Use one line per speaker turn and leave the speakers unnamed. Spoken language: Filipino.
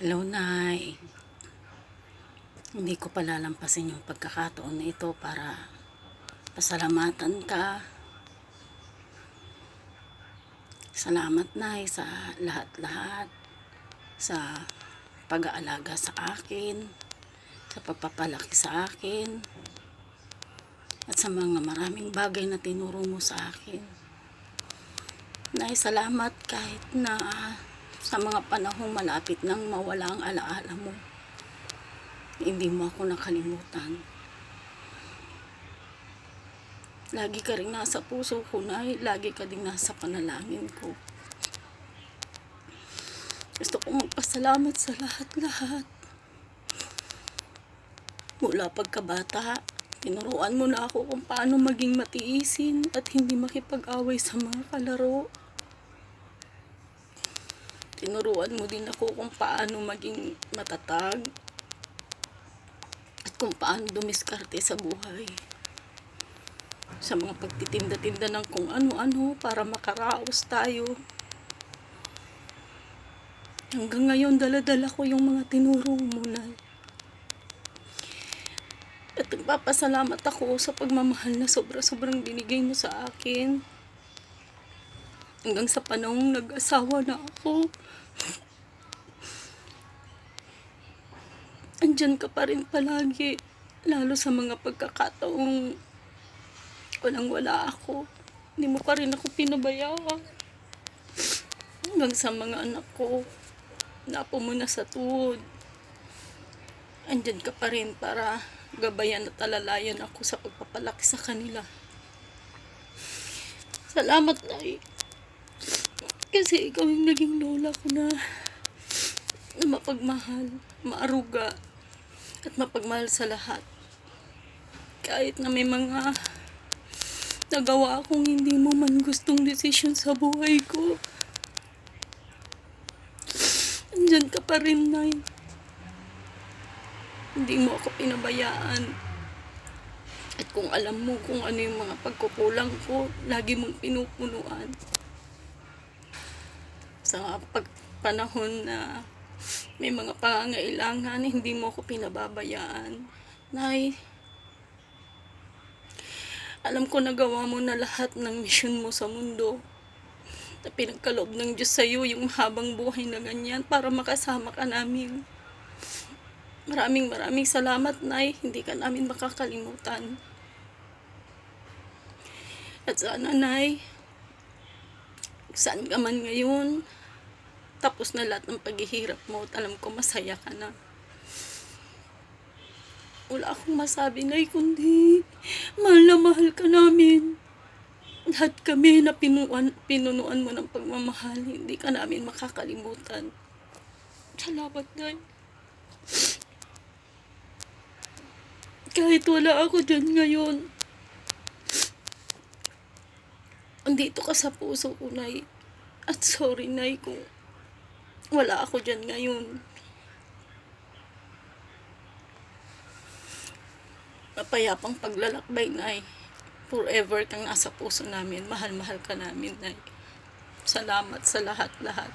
Hello, Nay. Hindi ko palalampasin yung pagkakataon na ito para pasalamatan ka. Salamat, Nay, sa lahat-lahat. Sa pag-aalaga sa akin, sa pagpapalaki sa akin, at sa mga maraming bagay na tinuro mo sa akin. Nay, salamat kahit na sa mga panahong malapit nang mawala ang alaala mo. Hindi mo ako nakalimutan. Lagi ka rin nasa puso ko, Nay. Lagi ka din nasa panalangin ko. Gusto kong magpasalamat sa lahat-lahat. Mula pagkabata, tinuruan mo na ako kung paano maging matiisin at hindi makipag-away sa mga kalaro. Tinuruan mo din ako kung paano maging matatag at kung paano dumiskarte sa buhay. Sa mga pagtitinda-tinda ng kung ano-ano para makaraos tayo. Hanggang ngayon, dala-dala ko yung mga tinuro mo, Nay. At nagpapasalamat ako sa pagmamahal na sobra-sobrang binigay mo sa akin. Hanggang sa panahong nag-asawa na ako. Andyan ka pa rin palagi. Lalo sa mga pagkakataong walang-wala ako. Hindi mo pa rin ako pinabayaan. Hanggang sa mga anak ko, napo mo na sa tuhod. Andyan ka pa rin para gabayan at alalayan ako sa pagpapalaki sa kanila. Salamat, Nay. Kasi ikaw yung naging lola ko na mapagmahal, maaruga, at mapagmahal sa lahat. Kahit na may mga nagawa akong hindi mo man gustong desisyon sa buhay ko. Andyan ka pa rin, Nay. Hindi mo ako pinabayaan. At kung alam mo kung ano yung mga pagkukulang ko, lagi mong pinupunuan. Sa panahon na may mga pangangailangan, hindi mo ako pinababayaan. Nay, alam ko nagawa mo na lahat ng misyon mo sa mundo. Na pinagkaloob ng Diyos sa iyo yung habang buhay na ganyan para makasama ka namin. Maraming salamat, Nay. Hindi ka namin makakalimutan. At sana, Nay, saan ka man ngayon, tapos na lahat ng paghihirap mo at alam ko masaya ka na. Wala akong masabi, Nay, kundi mahal na mahal ka namin. Lahat kami na pinunuan mo ng pagmamahal, hindi ka namin makakalimutan. Salamat, Nay. Kahit wala ako dyan ngayon, andito ka sa puso ko, Nay. At sorry, Nay, kung wala ako dyan ngayon. Mapayapang paglalakbay, Nay. Forever kang nasa puso namin. Mahal-mahal ka namin, Nay. Salamat sa lahat-lahat.